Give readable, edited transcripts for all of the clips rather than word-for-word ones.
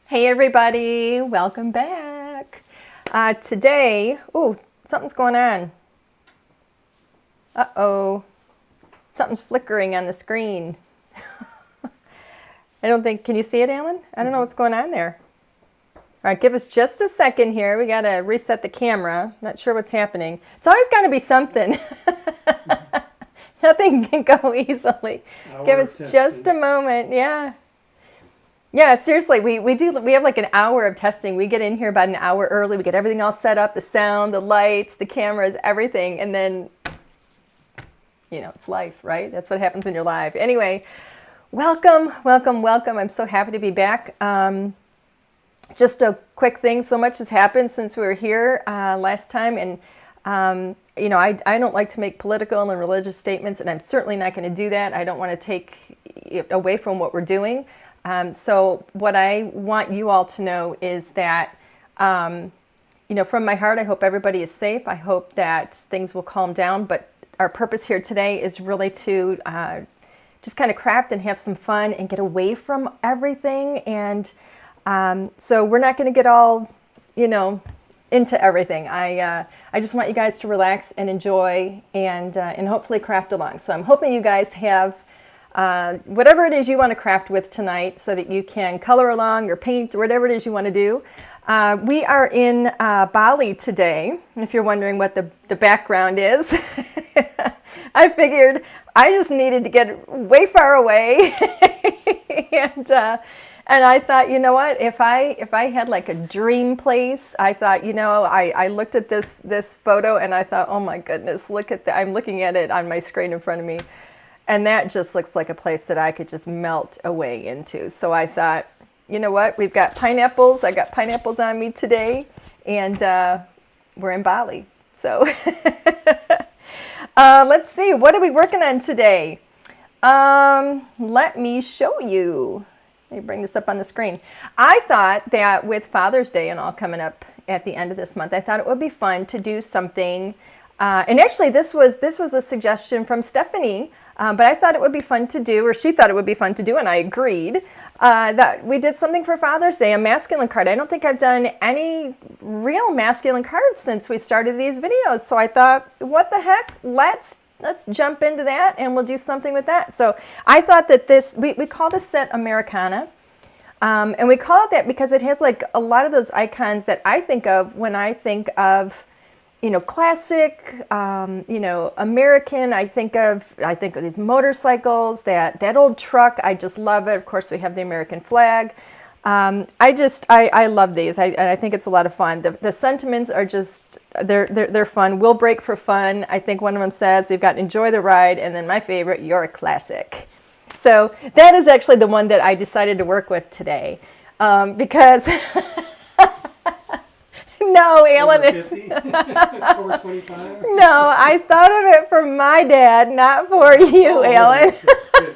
Hey everybody, welcome back. Today, something's going on. Uh-oh, something's flickering on the screen. Can you see it, Alan? I don't know what's going on there. All right, give us just a second here. We gotta reset the camera. Not sure what's happening. It's always gotta be something. Nothing can go easily. Give us just a moment, yeah. Yeah, seriously, we have like an hour of testing. We get in here about an hour early. We get everything all set up, the sound, the lights, the cameras, everything. And then, it's life, right? That's what happens when you're live. Anyway, welcome. I'm so happy to be back. Just a quick thing. So much has happened since we were here last time. And, I don't like to make political and religious statements, and I'm certainly not going to do that. I don't want to take it away from what we're doing. So what I want you all to know is that, from my heart, I hope everybody is safe. I hope that things will calm down. But our purpose here today is really to just kind of craft and have some fun and get away from everything. And so we're not going to get all, into everything. I just want you guys to relax and enjoy and hopefully craft along. So I'm hoping you guys have whatever it is you want to craft with tonight so that you can color along or paint or whatever it is you want to do. We are in Bali today, if you're wondering what the background is. I figured I just needed to get way far away. And I thought, you know what, if I had like a dream place, I thought, I looked at this photo and I thought, oh my goodness, I'm looking at it on my screen in front of me. And that just looks like a place that I could just melt away into. So I thought, you know what? We've got pineapples. I got pineapples on me today. And we're in Bali. So let's see. What are we working on today? Let me show you. Let me bring this up on the screen. I thought that with Father's Day and all coming up at the end of this month, I thought it would be fun to do something. And actually, this was a suggestion from Stephanie. But I thought it would be fun to do, or she thought it would be fun to do, and I agreed, that we did something for Father's Day, a masculine card. I don't think I've done any real masculine cards since we started these videos. So I thought, what the heck, let's jump into that, and we'll do something with that. So I thought that we call this set Americana. And we call it that because it has like a lot of those icons that I think of when I think of classic, American. I think of these motorcycles, that old truck. I just love it. Of course, we have the American flag. I love these. I think it's a lot of fun. The sentiments are just, they're fun. We'll break for fun. I think one of them says, we've got enjoy the ride. And then my favorite, you're a classic. So that is actually the one that I decided to work with today. Because no, Alan. Over 50? Over 25? No, I thought of it for my dad, not for you, Alan. Good.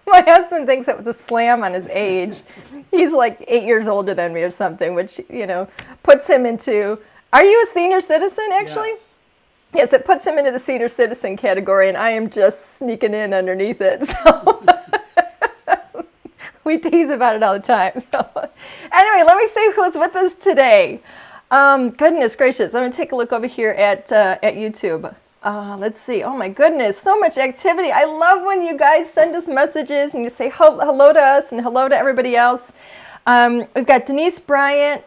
My husband thinks it was a slam on his age. He's like 8 years older than me or something, which, puts him into, are you a senior citizen, actually? Yes. Yes, it puts him into the senior citizen category, and I am just sneaking in underneath it, so. We tease about it all the time. So, anyway, let me see who's with us today. Goodness gracious. I'm going to take a look over here at YouTube. Let's see. Oh, my goodness. So much activity. I love when you guys send us messages and you say hello to us and hello to everybody else. We've got Denise Bryant,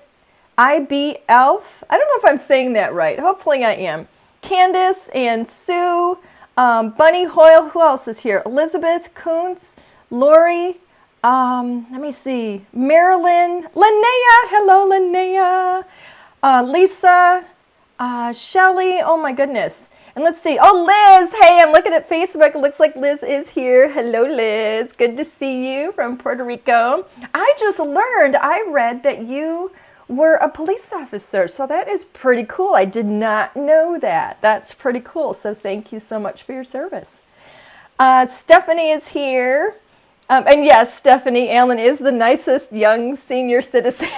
IB Elf. I don't know if I'm saying that right. Hopefully I am. Candace and Sue, Bunny Hoyle. Who else is here? Elizabeth Kuntz, Lori. Let me see. Marilyn, Linnea, hello Linnea, Lisa, Shelly, oh my goodness. And let's see, oh Liz, hey, I'm looking at Facebook, it looks like Liz is here. Hello Liz, good to see you from Puerto Rico. I read that you were a police officer, so that is pretty cool. I did not know that. That's pretty cool, so thank you so much for your service. Stephanie is here. And yes, Stephanie, Alan is the nicest young senior citizen.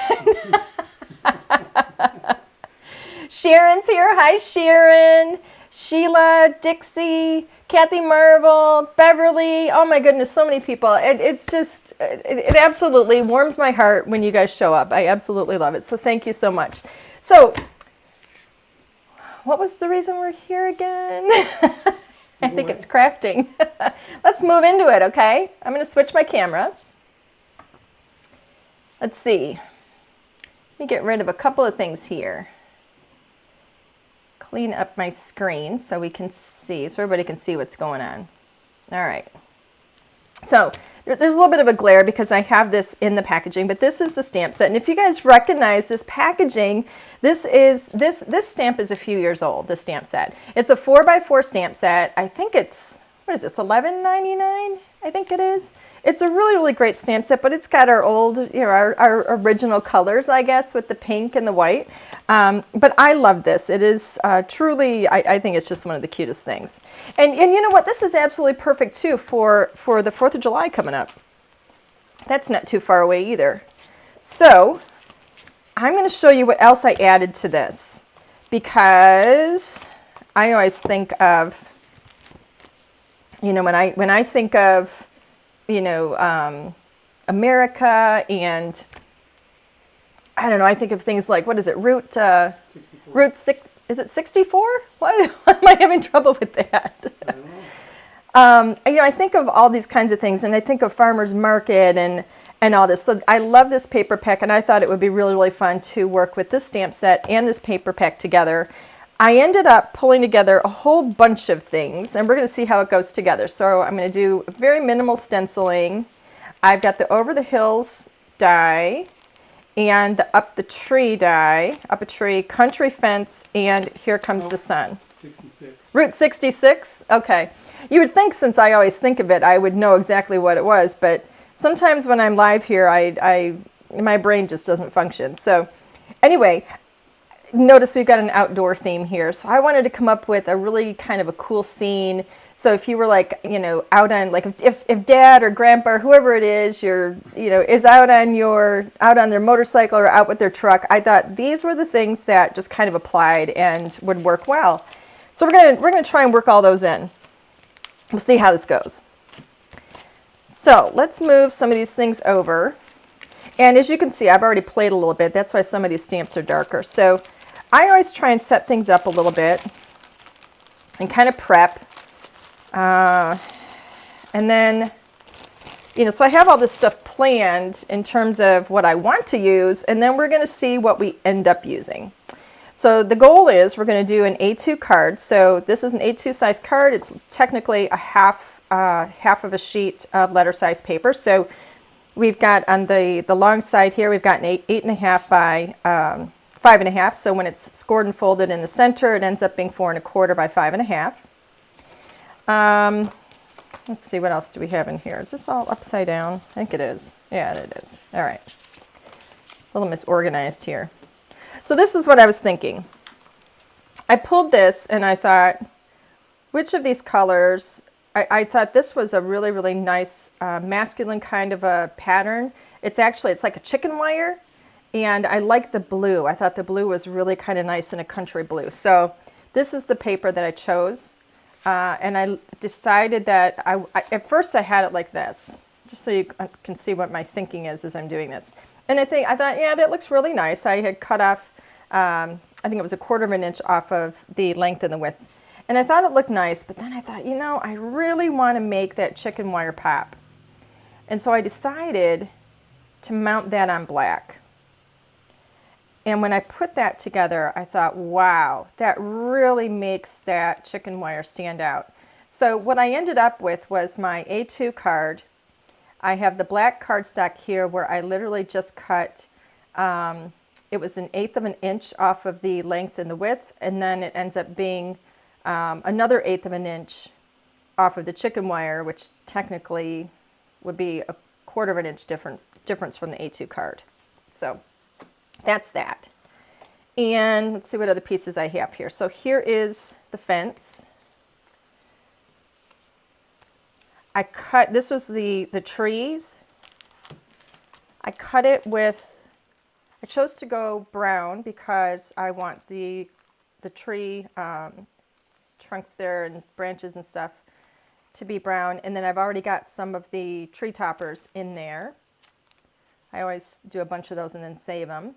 Sharon's here. Hi, Sharon. Sheila, Dixie, Kathy Marvel, Beverly. Oh my goodness, so many people. It absolutely warms my heart when you guys show up. I absolutely love it. So thank you so much. So what was the reason we're here again? I think it's crafting. Let's move into it, okay? I'm going to switch my camera. Let's see. Let me get rid of a couple of things here. Clean up my screen so we can see, so everybody can see what's going on. All right. So there's a little bit of a glare because I have this in the packaging, but this is the stamp set. And if you guys recognize this packaging, this stamp is a few years old, the stamp set. It's a 4x4 stamp set. I think it's, what is this, $11.99? I think it is. It's a really, really great stamp set, but it's got our old, you know, our original colors, I guess, with the pink and the white. But I love this. It is truly, I think it's just one of the cutest things. And you know what? This is absolutely perfect, too, for the 4th of July coming up. That's not too far away either. So I'm going to show you what else I added to this, because I always think of, you know, when I think of, you know, America, and I don't know, I think of things like, what is it, Route 6, is it 64? Why am I having trouble with that? You know, I think of all these kinds of things, and I think of farmers market and all this. So I love this paper pack, and I thought it would be really, really fun to work with this stamp set and this paper pack together. I ended up pulling together a whole bunch of things, and we're going to see how it goes together. So I'm going to do very minimal stenciling. I've got the Over the Hills die, and the Up the Tree die, Up a Tree, Country Fence, and Here Comes the Sun. 66. Route 66? Okay. You would think, since I always think of it, I would know exactly what it was, but sometimes when I'm live here, my brain just doesn't function. So anyway, notice we've got an outdoor theme here. So I wanted to come up with a really kind of a cool scene. So if you were like, you know, out on, like if dad or grandpa or whoever it is, is out on their motorcycle or out with their truck, I thought these were the things that just kind of applied and would work well. So we're gonna try and work all those in. We'll see how this goes. So let's move some of these things over. And as you can see, I've already played a little bit. That's why some of these stamps are darker. So I always try and set things up a little bit and kind of prep. And then, you know, so I have all this stuff planned in terms of what I want to use, and then we're going to see what we end up using. So the goal is we're going to do an A2 card. So this is an A2 size card. It's technically a half of a sheet of letter size paper. So we've got on the long side here, we've got an 8.5 by 5.5. So when it's scored and folded in the center, it ends up being 4.25 by 5.5. Let's see, what else do we have in here? Is this all upside down? I think it is. Yeah, it is. All right. A little misorganized here. So this is what I was thinking. I pulled this and I thought, which of these colors, I thought this was a really, really nice masculine kind of a pattern. It's like a chicken wire, and I like the blue. I thought the blue was really kind of nice in a country blue. So this is the paper that I chose, and I decided that at first I had it like this, just so you can see what my thinking is as I'm doing this. And I thought, yeah, that looks really nice. I had cut off, I think it was 1/4 of an inch off of the length and the width. And I thought it looked nice, but then I thought, you know, I really want to make that chicken wire pop. And so I decided to mount that on black. And when I put that together, I thought, wow, that really makes that chicken wire stand out. So what I ended up with was my A2 card. I have the black cardstock here where I literally just cut, it was 1/8 of an inch off of the length and the width, and then it ends up being another 1/8 of an inch off of the chicken wire, which technically would be 1/4 of an inch difference from the A2 card. So that's that. And let's see what other pieces I have here. So here is the fence. I cut, this was the trees. I cut it with, I chose to go brown because I want the tree trunks there and branches and stuff to be brown. And then I've already got some of the tree toppers in there. I always do a bunch of those and then save them.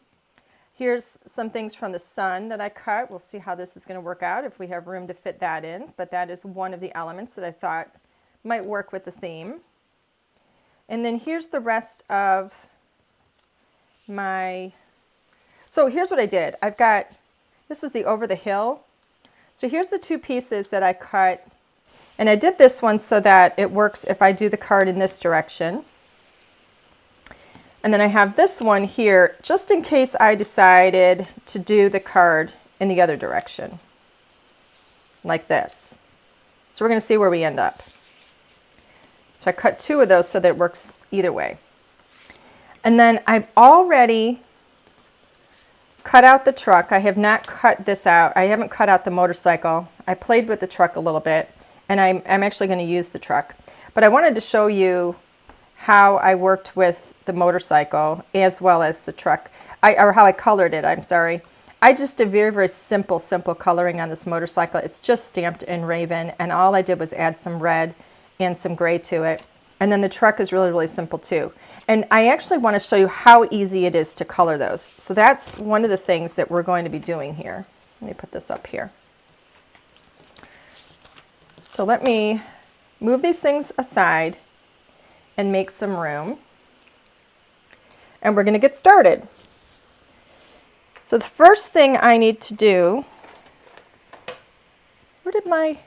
Here's some things from the sun that I cut. We'll see how this is going to work out if we have room to fit that in. But that is one of the elements that I thought might work with the theme. And then here's the rest of my... So here's what I did. I've got... This is the over the hill. So here's the two pieces that I cut. And I did this one so that it works if I do the card in this direction. And then I have this one here, just in case I decided to do the card in the other direction, like this. So we're going to see where we end up. So I cut two of those so that it works either way. And then I've already cut out the truck. I have not cut this out. I haven't cut out the motorcycle. I played with the truck a little bit, and I'm actually going to use the truck. But I wanted to show you how I worked with the motorcycle as well as the truck, or how I colored it, I'm sorry. I just did very, very simple coloring on this motorcycle. It's just stamped in Raven, and all I did was add some red and some gray to it. And then the truck is really, really simple too. And I actually want to show you how easy it is to color those. So that's one of the things that we're going to be doing here. Let me put this up here. So let me move these things aside and make some room. And we're going to get started. So the first thing I need to do, where did my,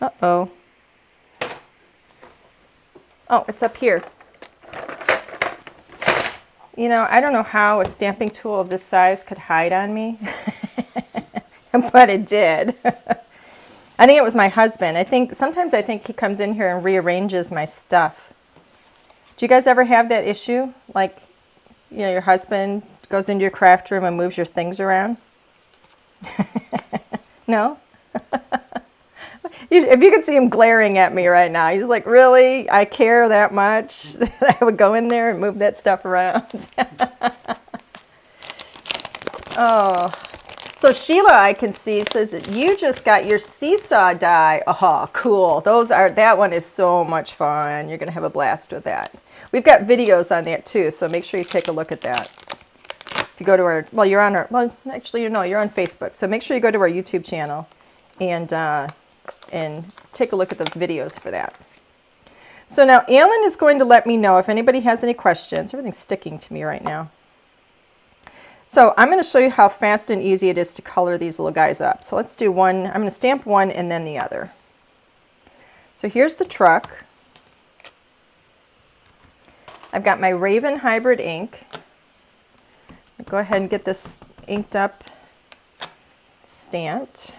uh-oh. Oh, it's up here. You know, I don't know how a stamping tool of this size could hide on me, but it did. I think it was my husband. Sometimes I think he comes in here and rearranges my stuff. Do you guys ever have that issue? Like, you know, your husband goes into your craft room and moves your things around? No? If you could see him glaring at me right now, he's like, really? I care that much that I would go in there and move that stuff around? Oh. So Sheila, I can see, says that you just got your seesaw die. Oh, cool. That one is so much fun. You're going to have a blast with that. We've got videos on that too, so make sure you take a look at that. If you go to our, well, you're on our, well, actually, you know, you're on Facebook. So make sure you go to our YouTube channel and take a look at the videos for that. So now Alan is going to let me know if anybody has any questions. Everything's sticking to me right now. So I'm going to show you how fast and easy it is to color these little guys up. So let's do one. I'm going to stamp one and then the other. So here's the truck. I've got my Raven Hybrid ink. Go ahead and get this inked up, stamped.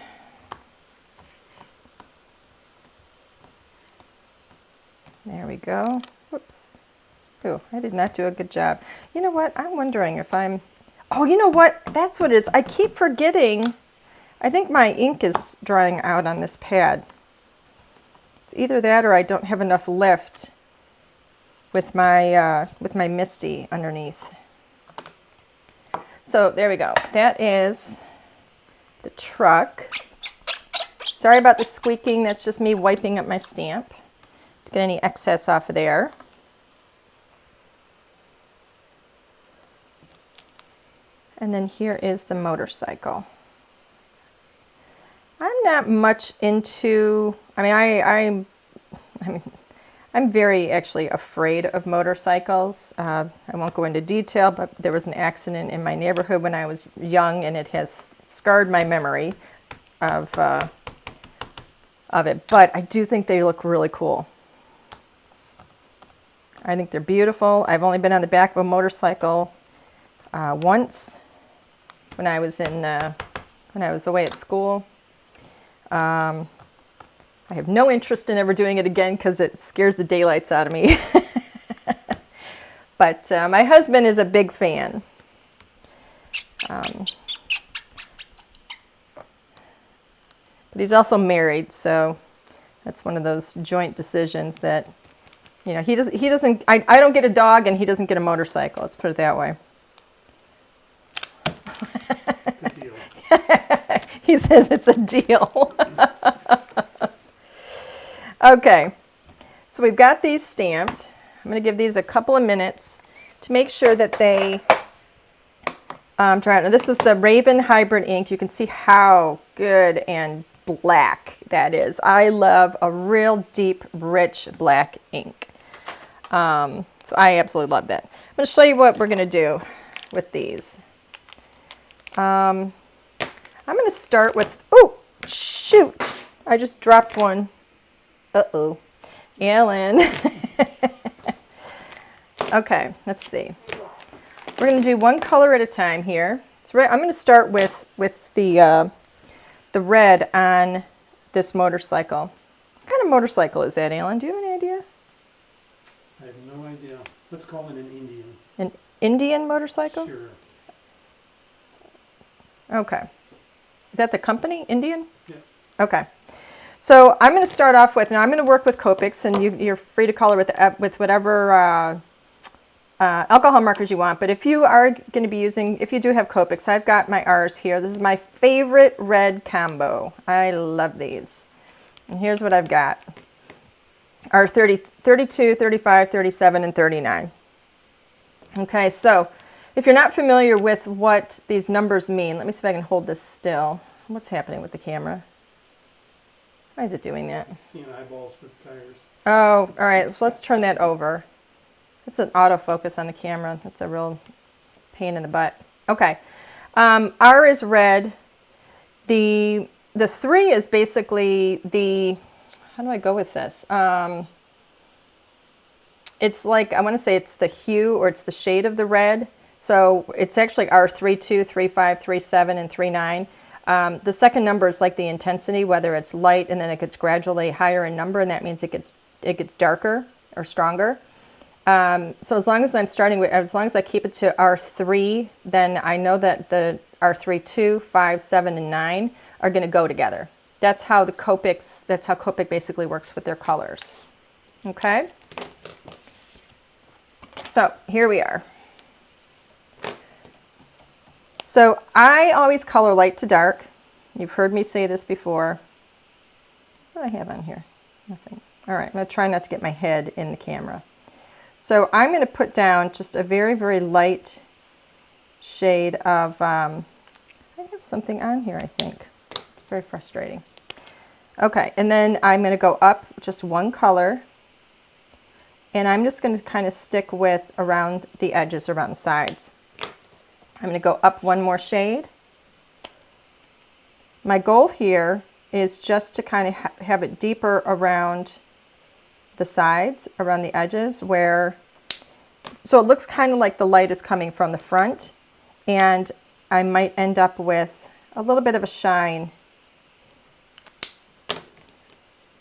There we go. Whoops. Oh, I did not do a good job. You know what? I'm wondering if I'm... Oh, you know what? That's what it is. I keep forgetting. I think my ink is drying out on this pad. It's either that or I don't have enough lift with my Misty underneath. So there we go. That is the truck. Sorry about the squeaking. That's just me wiping up my stamp to get any excess off of there. And then here is the motorcycle. I'm not much into, I'm very actually afraid of motorcycles. I won't go into detail, but there was an accident in my neighborhood when I was young, and it has scarred my memory of it. But I do think they look really cool. I think they're beautiful. I've only been on the back of a motorcycle once when I was away at school. I have no interest in ever doing it again because it scares the daylights out of me. But my husband is a big fan. But he's also married, so that's one of those joint decisions that, you know, he doesn't, I don't get a dog and he doesn't get a motorcycle. Let's put it that way. Good deal. He says it's a deal. Okay, so we've got these stamped. I'm going to give these a couple of minutes to make sure that they dry. Now, this is the Raven Hybrid ink. You can see how good and black that is. I love a real deep, rich black ink. So I absolutely love that. I'm going to show you what we're going to do with these. I'm going to start with, oh, shoot. I just dropped one. Uh-oh. Ellen. Okay, let's see. We're going to do one color at a time here. So I'm going to start with the red on this motorcycle. What kind of motorcycle is that, Alan? Do you have any idea? I have no idea. Let's call it an Indian. An Indian motorcycle? Sure. Okay. Is that the company, Indian? Yeah. Okay. So I'm going to start off with, now I'm going to work with Copics, and you're free to color with whatever alcohol markers you want. But if you are going to be using, if you do have Copics, I've got my R's here. This is my favorite red combo. I love these. And here's what I've got. R 32, 35, 37, and 39. Okay, so if you're not familiar with what these numbers mean, let me see if I can hold this still. What's happening with the camera? Why is it doing that? Seeing eyeballs for the tires. Oh, all right. So let's turn that over. It's an autofocus on the camera. That's a real pain in the butt. Okay. R is red. The 3 is basically the, how do I go with this? It's like, I want to say it's the hue or it's the shade of the red. So it's actually R32, 35, 37, and 39. The second number is like the intensity, whether it's light and then it gets gradually higher in number, and that means it gets darker or stronger. So as long as I'm starting with, as long as I keep it to R3, then I know that the R3, 2, 5, 7, and 9 are going to go together. That's how the Copics, that's how Copic basically works with their colors. Okay? So here we are. So I always color light to dark. You've heard me say this before. What do I have on here? Nothing. All right, I'm going to try not to get my head in the camera. So I'm going to put down just a very, very light shade of, I have something on here, I think. It's very frustrating. Okay, and then I'm going to go up just one color. And I'm just going to kind of stick with around the edges, around the sides. I'm going to go up one more shade. My goal here is just to kind of have it deeper around the sides, around the edges, where, so it looks kind of like the light is coming from the front, and I might end up with a little bit of a shine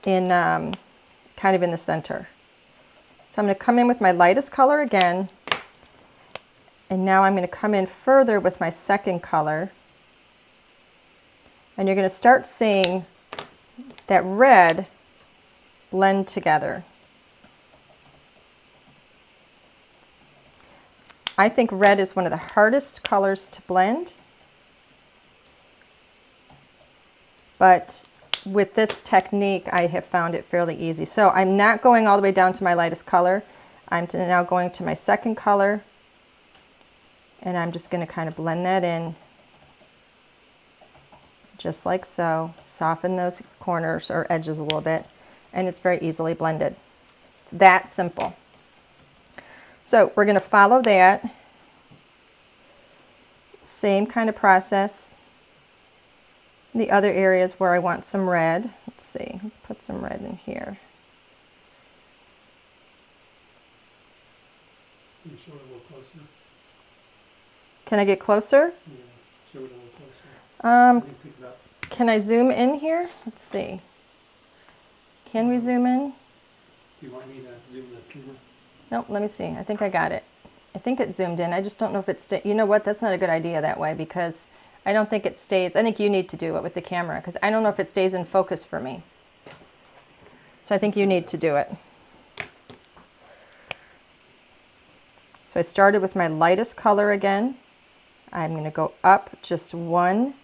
in kind of in the center. So I'm going to come in with my lightest color again. And now I'm going to come in further with my second color. And you're going to start seeing that red blend together. I think red is one of the hardest colors to blend. But with this technique, I have found it fairly easy. So I'm not going all the way down to my lightest color. I'm now going to my second color. And I'm just going to kind of blend that in, just like so. Soften those corners or edges a little bit, and it's very easily blended. It's that simple. So we're going to follow that. Same kind of process. The other areas where I want some red. Let's see. Let's put some red in here. Can you show it a little closer? Can I get closer? Yeah, show it a little closer. Pick it up. Can I zoom in here? Let's see. Can we zoom in? Do you want me to zoom the camera? Nope, let me see. I think I got it. I think it zoomed in. I just don't know if it stays. You know what? That's not a good idea that way, because I don't think it stays. I think you need to do it with the camera, because I don't know if it stays in focus for me. So I think you need to do it. So I started with my lightest color again. I'm going to go up just one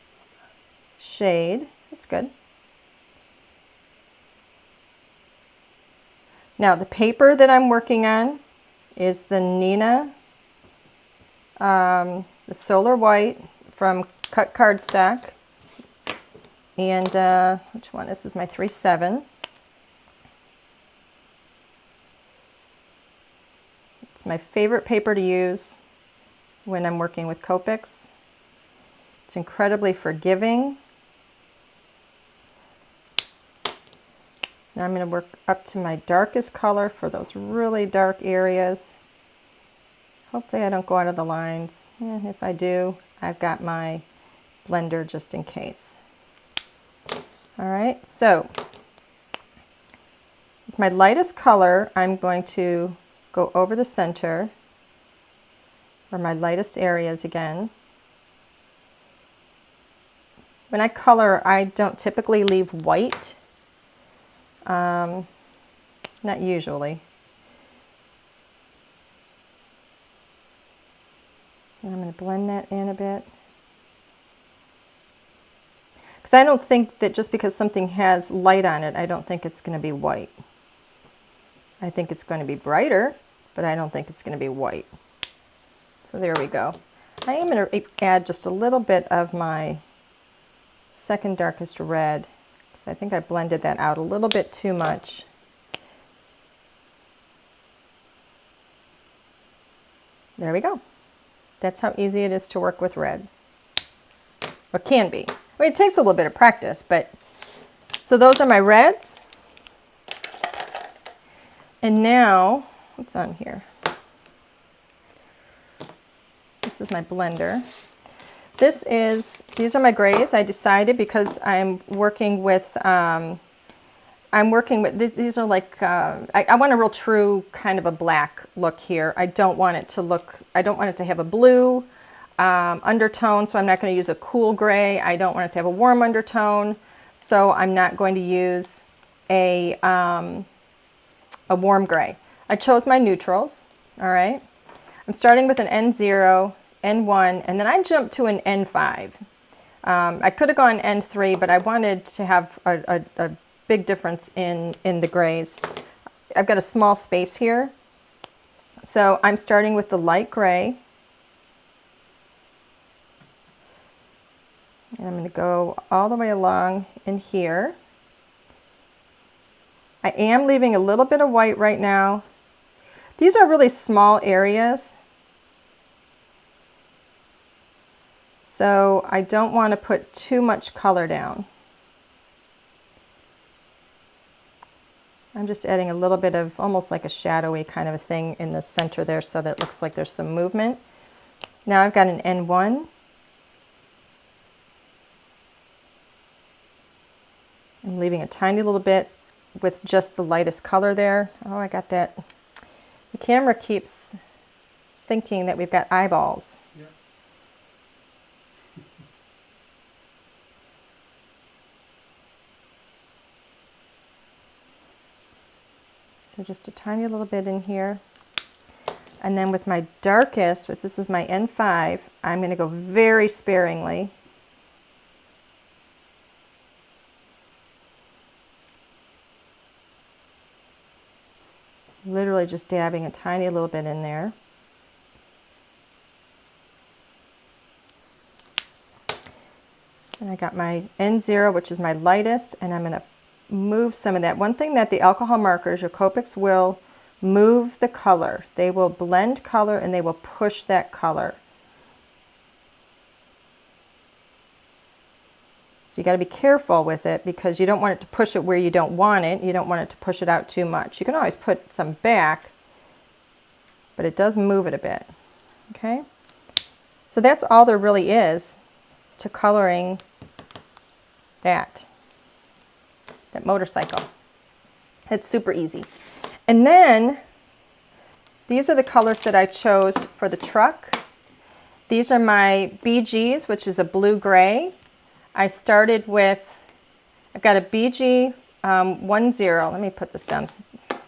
shade. That's good. Now the paper that I'm working on is the Nina, the Solar White from Cut Cardstock. And which one? This is my 3/7. It's my favorite paper to use when I'm working with Copics. It's incredibly forgiving. So now I'm going to work up to my darkest color for those really dark areas. Hopefully I don't go out of the lines. If I do, I've got my blender just in case. All right, so with my lightest color, I'm going to go over the center for my lightest areas again. When I color, I don't typically leave white. Not usually. And I'm going to blend that in a bit. Because I don't think that just because something has light on it, I don't think it's going to be white. I think it's going to be brighter, but I don't think it's going to be white. So there we go. I am going to add just a little bit of my second darkest red, because I think I blended that out a little bit too much. There we go. That's how easy it is to work with red. Or can be. I mean, it takes a little bit of practice, but so those are my reds. And now, what's on here? This is my blender. These are my grays. I decided because I'm working with, these are like, I want a real true kind of a black look here. I don't want it to have a blue undertone, so I'm not going to use a cool gray. I don't want it to have a warm undertone, so I'm not going to use a warm gray. I chose my neutrals, all right? I'm starting with an N0, N1, and then I jumped to an N5. I could have gone N3, but I wanted to have a big difference in the grays. I've got a small space here, so I'm starting with the light gray. And I'm going to go all the way along in here. I am leaving a little bit of white right now. These are really small areas, so I don't want to put too much color down. I'm just adding a little bit of almost like a shadowy kind of a thing in the center there so that it looks like there's some movement. Now I've got an N1. I'm leaving a tiny little bit with just the lightest color there. Oh, I got that. The camera keeps thinking that we've got eyeballs. Yep. So just a tiny little bit in here. And then with my darkest, this is my N5, I'm going to go very sparingly. Literally just dabbing a tiny little bit in there. And I got my N0, which is my lightest, and I'm going to move some of that. One thing that the alcohol markers, your Copics, will move the color. They will blend color and they will push that color. So you got to be careful with it because you don't want it to push it where you don't want it. You don't want it to push it out too much. You can always put some back, but it does move it a bit. Okay? So that's all there really is to coloring that motorcycle. It's super easy. And then these are the colors that I chose for the truck. These are my BGs, which is a blue-gray. I started with, I've got a BG 10. Let me put this down.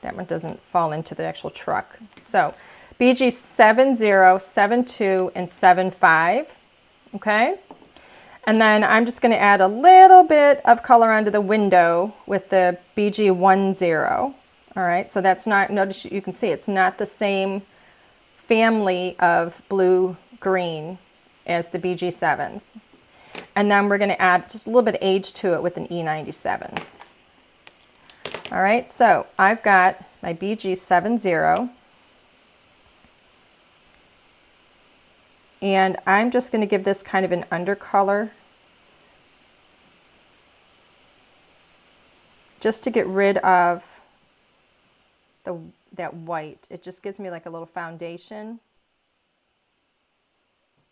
That one doesn't fall into the actual truck. So BG 70, 72, and 75. Okay? And then I'm just going to add a little bit of color onto the window with the BG10. All right, so that's not, notice you can see it's not the same family of blue-green as the BG7s. And then we're going to add just a little bit of age to it with an E97. All right, so I've got my BG70. And I'm just going to give this kind of an undercolor just to get rid of that white. It just gives me like a little foundation.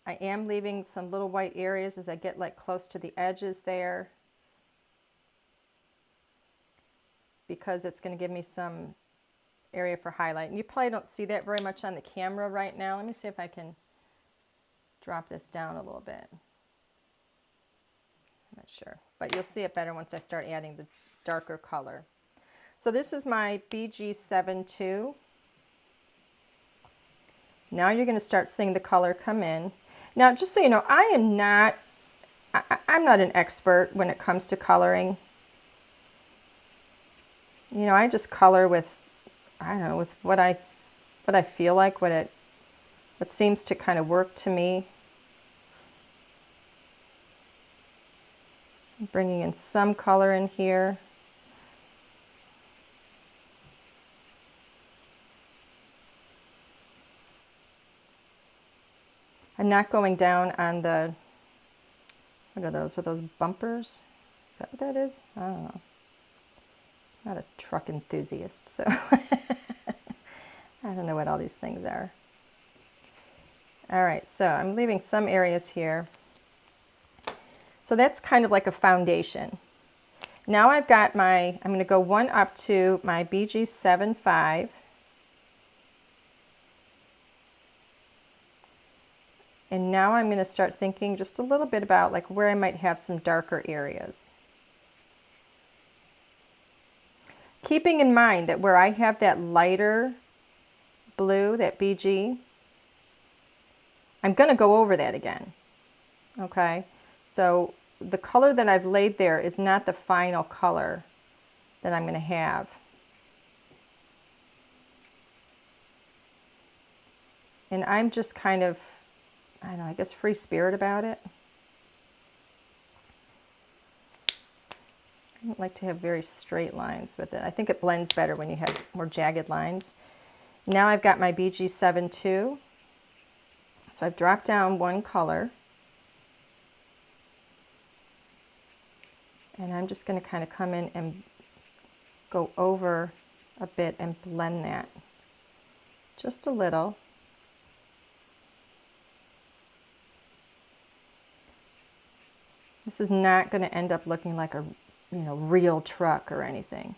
I am leaving some little white areas as I get like close to the edges there, because it's going to give me some area for highlight. And you probably don't see that very much on the camera right now. Let me see if I can drop this down a little bit. I'm not sure, but you'll see it better once I start adding the darker color. So this is my BG72. Now you're going to start seeing the color come in. Now, just so you know, I'm not an expert when it comes to coloring. You know, I just color with, I don't know, with what I feel like, what seems to kind of work to me. I'm bringing in some color in here. I'm not going down on the, what are those? Are those bumpers? Is that what that is? I don't know. I'm not a truck enthusiast, so I don't know what all these things are. All right, so I'm leaving some areas here. So that's kind of like a foundation. Now I've got I'm going to go one up to my BG75. And now I'm going to start thinking just a little bit about like where I might have some darker areas. Keeping in mind that where I have that lighter blue, that BG, I'm going to go over that again. Okay, so the color that I've laid there is not the final color that I'm going to have. And I'm just kind of, I don't know, I guess free spirit about it. I don't like to have very straight lines with it. I think it blends better when you have more jagged lines. Now I've got my BG72. So I've dropped down one color. And I'm just going to kind of come in and go over a bit and blend that just a little. This is not going to end up looking like a real truck or anything.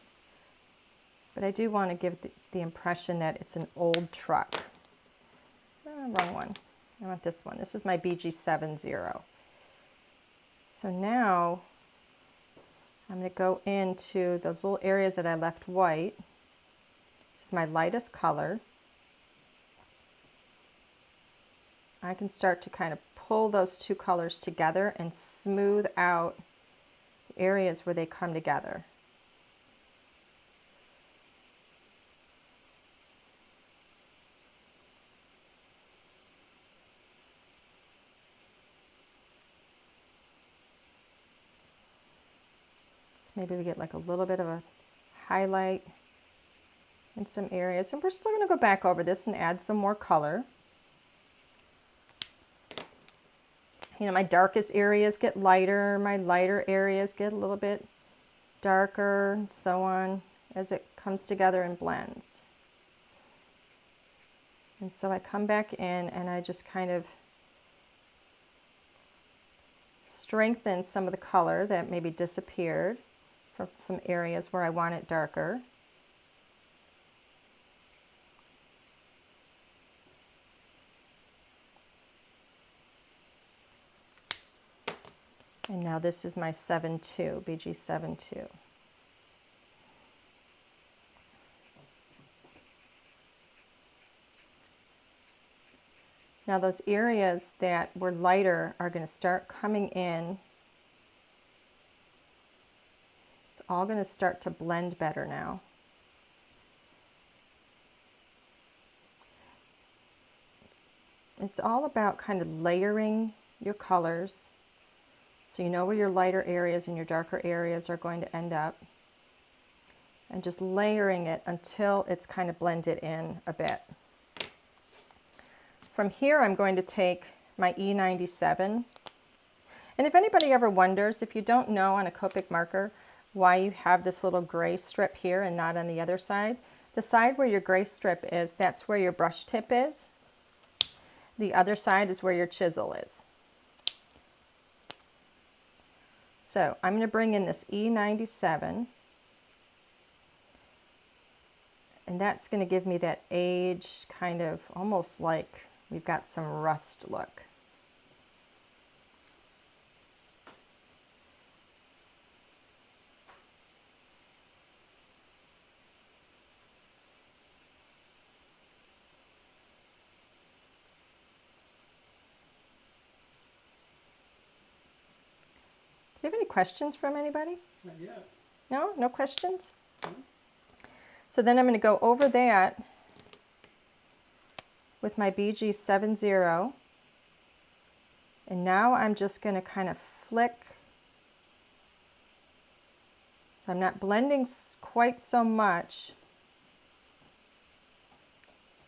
But I do want to give the impression that it's an old truck. Wrong one. I want this one. This is my BG70. So now I'm going to go into those little areas that I left white. This is my lightest color. I can start to kind of pull those two colors together and smooth out the areas where they come together. So maybe we get like a little bit of a highlight in some areas. And we're still going to go back over this and add some more color. You know, my darkest areas get lighter, my lighter areas get a little bit darker, and so on, as it comes together and blends. And so I come back in and I just kind of strengthen some of the color that maybe disappeared from some areas where I want it darker. And now this is my 7.2, BG72. Now those areas that were lighter are going to start coming in all going to start to blend better now. It's all about kind of layering your colors so you know where your lighter areas and your darker areas are going to end up. And just layering it until it's kind of blended in a bit. From here, I'm going to take my E97. And if anybody ever wonders, if you don't know on a Copic marker why you have this little gray strip here and not on the other side, the side where your gray strip is, that's where your brush tip is. The other side is where your chisel is. So I'm going to bring in this E97. And that's going to give me that aged kind of almost like we've got some rust look. Do you have any questions from anybody? Not yet. No? No questions? No. So then I'm going to go over that with my BG70. And now I'm just going to kind of flick. So I'm not blending quite so much.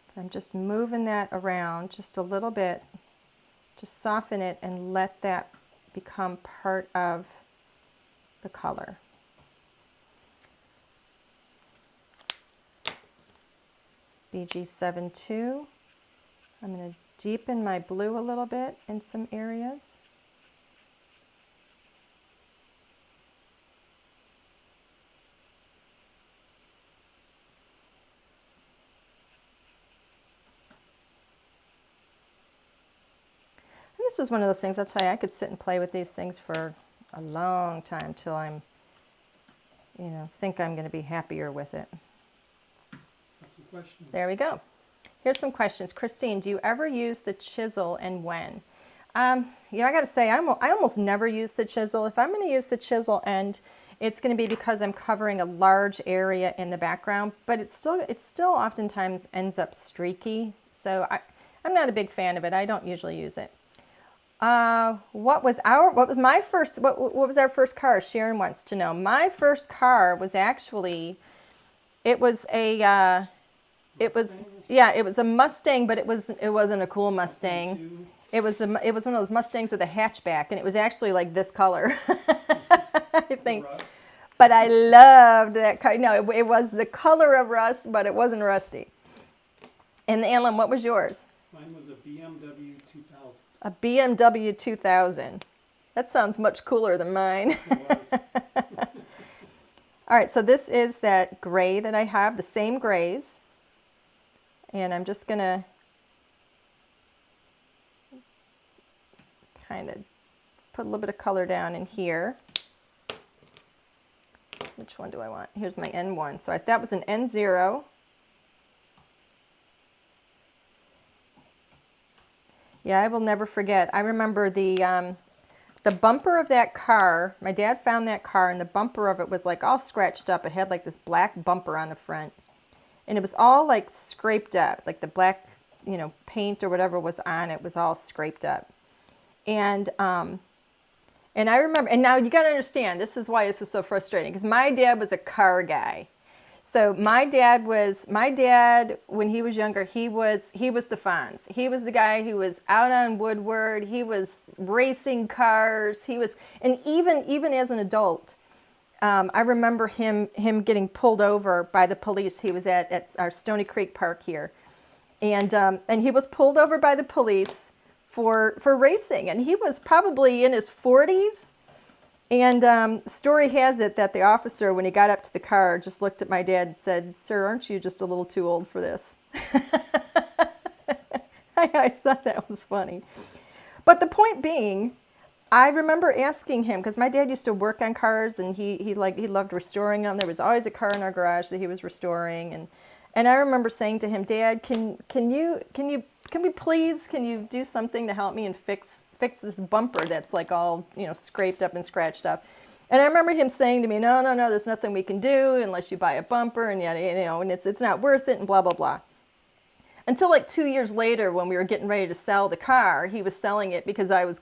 But I'm just moving that around just a little bit. Just soften it and let that become part of the color. BG72. I'm going to deepen my blue a little bit in some areas. And this is one of those things, I'll tell you, I could sit and play with these things for a long time till I'm, think I'm going to be happier with it. Some questions. There we go. Here's some questions. Christine, do you ever use the chisel and when? I got to say, I almost never use the chisel. If I'm going to use the chisel end, it's going to be because I'm covering a large area in the background, but it still oftentimes ends up streaky. So I'm not a big fan of it. I don't usually use it. What was our first car? Sharon wants to know. My first car was actually, it was a Mustang, but it wasn't a cool Mustang. It was one of those Mustangs with a hatchback, and it was actually like this color, I think. But I loved that car. No, it was the color of rust, but it wasn't rusty. And Alan, what was yours? Mine was a BMW 2000. A BMW 2000. That sounds much cooler than mine. It was. All right, so this is that gray that I have, the same grays. And I'm just going to kind of put a little bit of color down in here. Which one do I want? Here's my N1. So that was an N0. Yeah, I will never forget. I remember the bumper of that car. My dad found that car, and the bumper of it was like all scratched up. It had like this black bumper on the front. And it was all like scraped up, like the black, paint or whatever was on it was all scraped up. And I remember, and now you got to understand, this is why this was so frustrating, because my dad was a car guy. So my dad, when he was younger, he was the Fonz. He was the guy who was out on Woodward. He was racing cars. And even as an adult, I remember him getting pulled over by the police. He was at our Stony Creek Park here, and he was pulled over by the police for racing, and he was probably in his 40s. And story has it that the officer, when he got up to the car, just looked at my dad and said, "Sir, aren't you just a little too old for this?" I always thought that was funny. But the point being, I remember asking him, because my dad used to work on cars, and he loved restoring them. There was always a car in our garage that he was restoring, and I remember saying to him, "Dad, can we please do something to help me and fix this bumper that's like all scraped up and scratched up?" And I remember him saying to me, no, no, no, there's nothing we can do unless you buy a bumper and yada, you know, and it's not worth it and blah, blah, blah. Until like 2 years later, when we were getting ready to sell the car, he was selling it because I was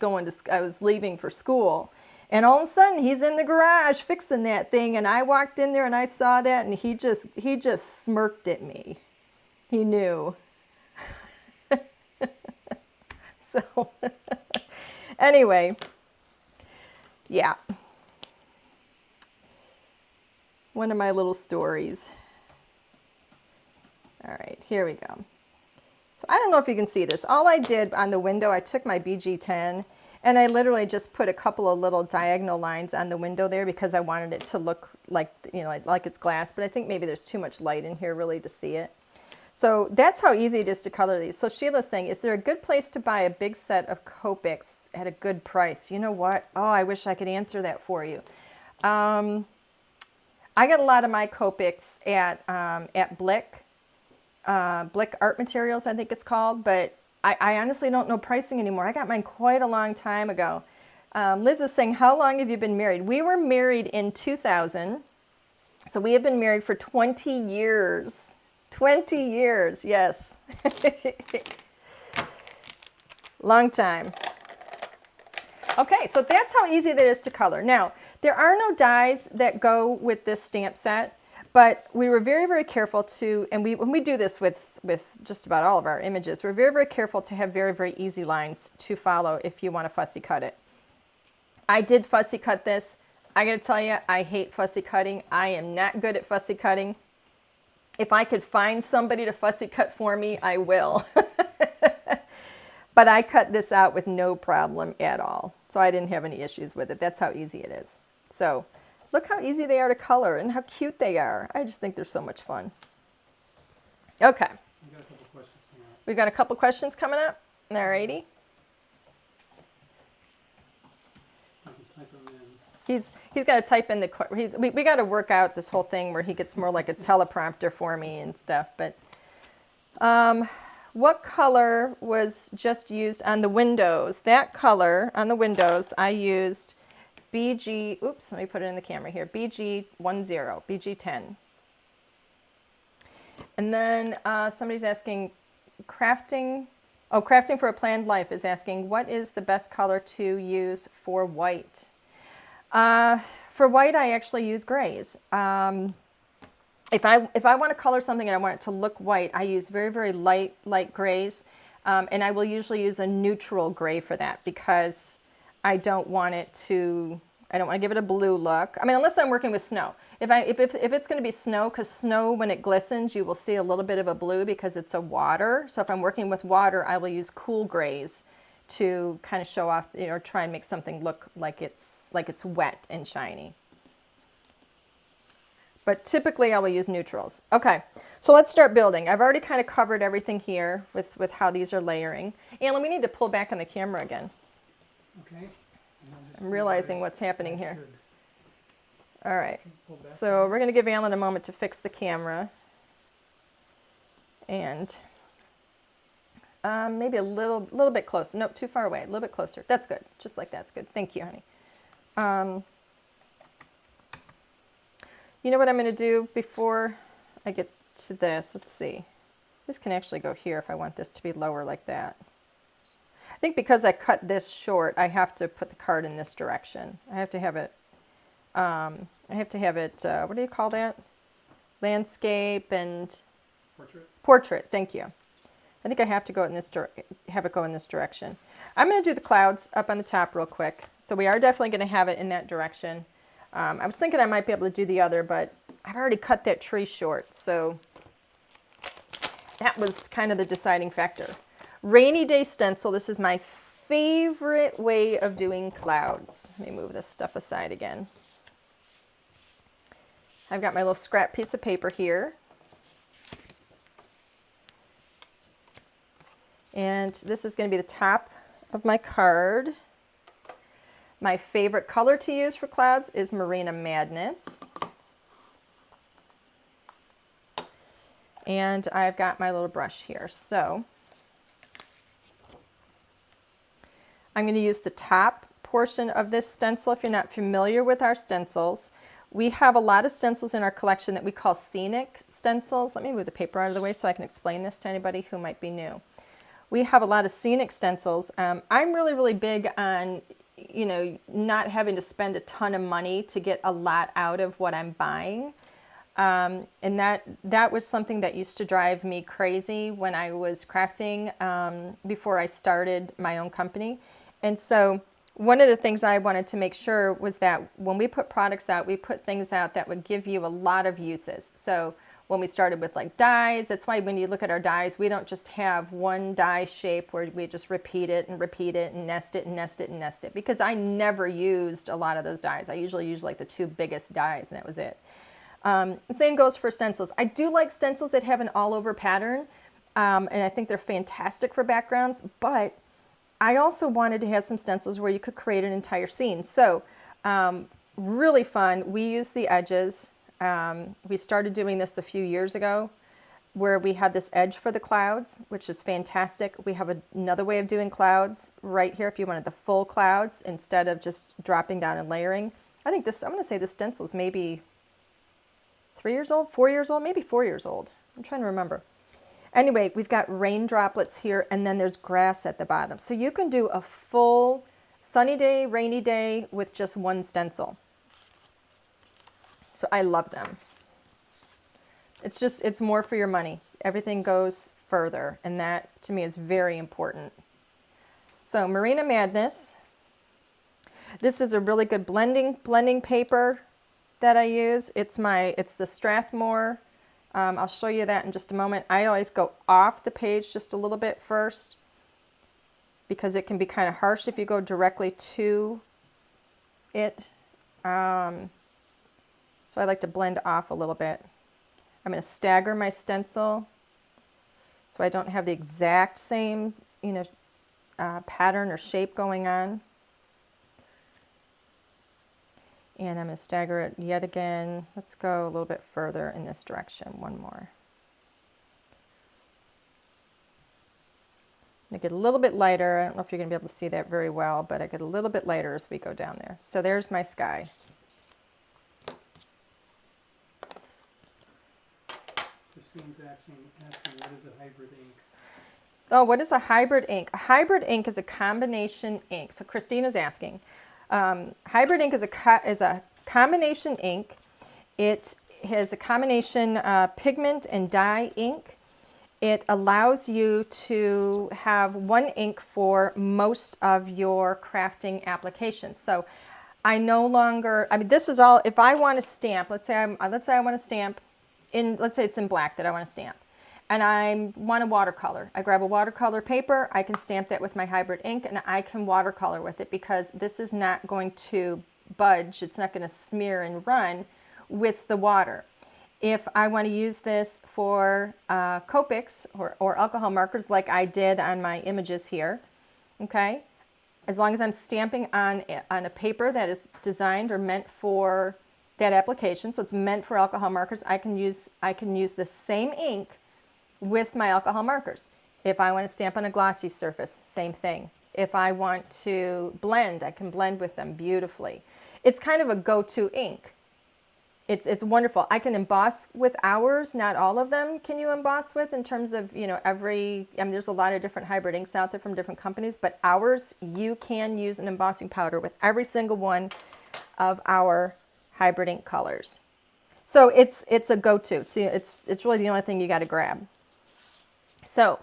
leaving for school. And all of a sudden he's in the garage fixing that thing. And I walked in there and I saw that and he just smirked at me. He knew. So anyway, yeah. One of my little stories. All right, here we go. So I don't know if you can see this. All I did on the window, I took my BG10 and I literally just put a couple of little diagonal lines on the window there because I wanted it to look like, you know, like it's glass, but I think maybe there's too much light in here really to see it. So that's how easy it is to color these. So Sheila's saying, is there a good place to buy a big set of Copics at a good price? You know what? Oh, I wish I could answer that for you. I got a lot of my Copics at Blick Art Materials, I think it's called, but I honestly don't know pricing anymore. I got mine quite a long time ago. Liz is saying, how long have you been married? We were married in 2000, so we have been married for 20 years. 20 years, yes. Long time. Okay, so that's how easy that is to color. Now, there are no dies that go with this stamp set, but we were very, very careful to, and when we do this with just about all of our images, we're very, very careful to have very, very easy lines to follow if you want to fussy cut it. I did fussy cut this. I gotta tell you, I hate fussy cutting. I am not good at fussy cutting. If I could find somebody to fussy cut for me, I will. But I cut this out with no problem at all. So I didn't have any issues with it. That's how easy it is. So look how easy they are to color and how cute they are. I just think they're so much fun. Okay. We've got a couple questions coming up. Alrighty. He's got to type in the, we got to work out this whole thing where he gets more like a teleprompter for me and stuff. But what color was just used on the windows? That color on the windows, I used BG, oops, let me put it in the camera here, BG10, BG10. And then somebody's asking, crafting for a planned life is asking, what is the best color to use for white? For white, I actually use grays. If I want to color something and I want it to look white, I use very, very light grays. And I will usually use a neutral gray for that because I don't want to give it a blue look. I mean, unless I'm working with snow. If it's going to be snow, because snow, when it glistens, you will see a little bit of a blue because it's a water. So if I'm working with water, I will use cool grays to kind of show off, you know, try and make something look like it's wet and shiny. But typically I will use neutrals. Okay, so let's start building. I've already kind of covered everything here with how these are layering. Alan, we need to pull back on the camera again. Okay. I'm realizing what's happening here. All right, so we're going to give Alan a moment to fix the camera. And maybe a little bit closer. Nope, too far away. A little bit closer. That's good. Just like that's good. Thank you, honey. You know what I'm going to do before I get to this? Let's see. This can actually go here if I want this to be lower like that. I think because I cut this short, I have to put the card in this direction. I have to have it, what do you call that? Landscape and Portrait. Portrait, thank you. I think I have to go in this have it go in this direction. I'm going to do the clouds up on the top real quick. So we are definitely going to have it in that direction. I was thinking I might be able to do the other, but I've already cut that tree short, so that was kind of the deciding factor. Rainy day stencil. This is my favorite way of doing clouds. Let me move this stuff aside again. I've got my little scrap piece of paper here. And this is going to be the top of my card. My favorite color to use for clouds is Marina Madness. And I've got my little brush here. So I'm going to use the top portion of this stencil, if you're not familiar with our stencils, we have a lot of stencils in our collection that we call scenic stencils. Let me move the paper out of the way so I can explain this to anybody who might be new. We have a lot of scenic stencils. I'm really, really big on, you know, not having to spend a ton of money to get a lot out of what I'm buying. And that was something that used to drive me crazy when I was crafting before I started my own company. And so one of the things I wanted to make sure was that when we put products out, we put things out that would give you a lot of uses. So when we started with like dies, that's why when you look at our dies, we don't just have one die shape where we just repeat it and nest it and nest it and nest it, because I never used a lot of those dies. I usually use like the 2 biggest dies and that was it. Same goes for stencils. I do like stencils that have an all-over pattern, and I think they're fantastic for backgrounds, but I also wanted to have some stencils where you could create an entire scene. So really fun. We use the edges. We started doing this a few years ago where we had this edge for the clouds, which is fantastic. We have another way of doing clouds right here if you wanted the full clouds instead of just dropping down and layering. I think this, I'm going to say this stencil is maybe 3 years old, 4 years old, maybe 4 years old. I'm trying to remember. Anyway, we've got rain droplets here, and then there's grass at the bottom. So you can do a full sunny day, rainy day with just one stencil. So I love them. It's more for your money. Everything goes further, and that to me is very important. So Marina Madness. This is a really good blending paper that I use. It's the Strathmore. I'll show you that in just a moment. I always go off the page just a little bit first because it can be kind of harsh if you go directly to it. So I like to blend off a little bit. I'm going to stagger my stencil so I don't have the exact same, you know, pattern or shape going on. And I'm going to stagger it yet again. Let's go a little bit further in this direction. One more. I get a little bit lighter. I don't know if you're going to be able to see that very well, but I get a little bit lighter as we go down there. So there's my sky. Christine's asking what is a hybrid ink? Oh, what is a hybrid ink? A hybrid ink is a combination ink. So Christina's asking. Hybrid ink is a combination ink. It has a combination pigment and dye ink. It allows you to have one ink for most of your crafting applications. So I no longer, I mean, this is all, if I want to stamp, let's say I want to stamp in, let's say it's in black that I want to stamp, and I want a watercolor. I grab a watercolor paper, I can stamp that with my hybrid ink, and I can watercolor with it because this is not going to budge. It's not going to smear and run with the water. If I want to use this for Copics or alcohol markers like I did on my images here, okay, as long as I'm stamping on a paper that is designed or meant for that application, so it's meant for alcohol markers, I can use the same ink with my alcohol markers. If I want to stamp on a glossy surface, same thing. If I want to blend, I can blend with them beautifully. It's kind of a go-to ink. It's wonderful. I can emboss with ours. Not all of them can you emboss with in terms of, you know, I mean, there's a lot of different hybrid inks out there from different companies, but ours, you can use an embossing powder with every single one of our hybrid ink colors. So it's a go-to. It's really the only thing you got to grab. So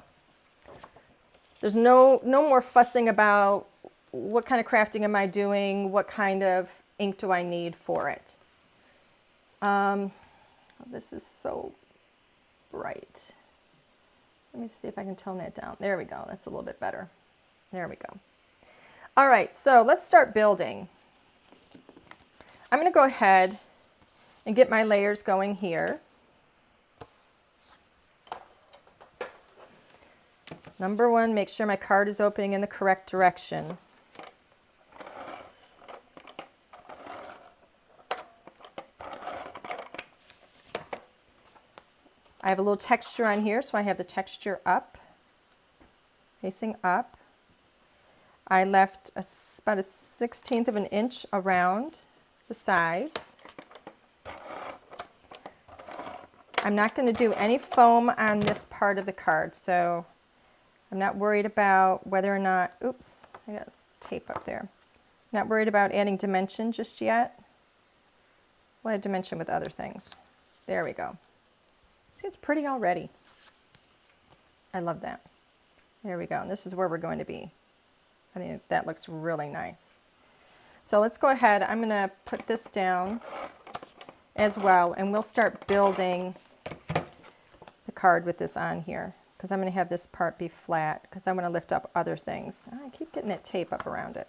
there's no more fussing about what kind of crafting am I doing, what kind of ink do I need for it. This is so bright. Let me see if I can tone that down. There we go. That's a little bit better. There we go. All right, so let's start building. I'm going to go ahead and get my layers going here. Number one, make sure my card is opening in the correct direction. I have a little texture on here, so I have the texture up, facing up. I left about a 1/16 of an inch around the sides. I'm not going to do any foam on this part of the card, so I'm not worried about whether or not, oops, I got tape up there. Not worried about adding dimension just yet. We'll add dimension with other things. There we go. See, it's pretty already. I love that. There we go. And this is where we're going to be. I think that looks really nice. So let's go ahead. I'm going to put this down as well, and we'll start building the card with this on here, because I'm going to have this part be flat because I want to lift up other things. I keep getting that tape up around it.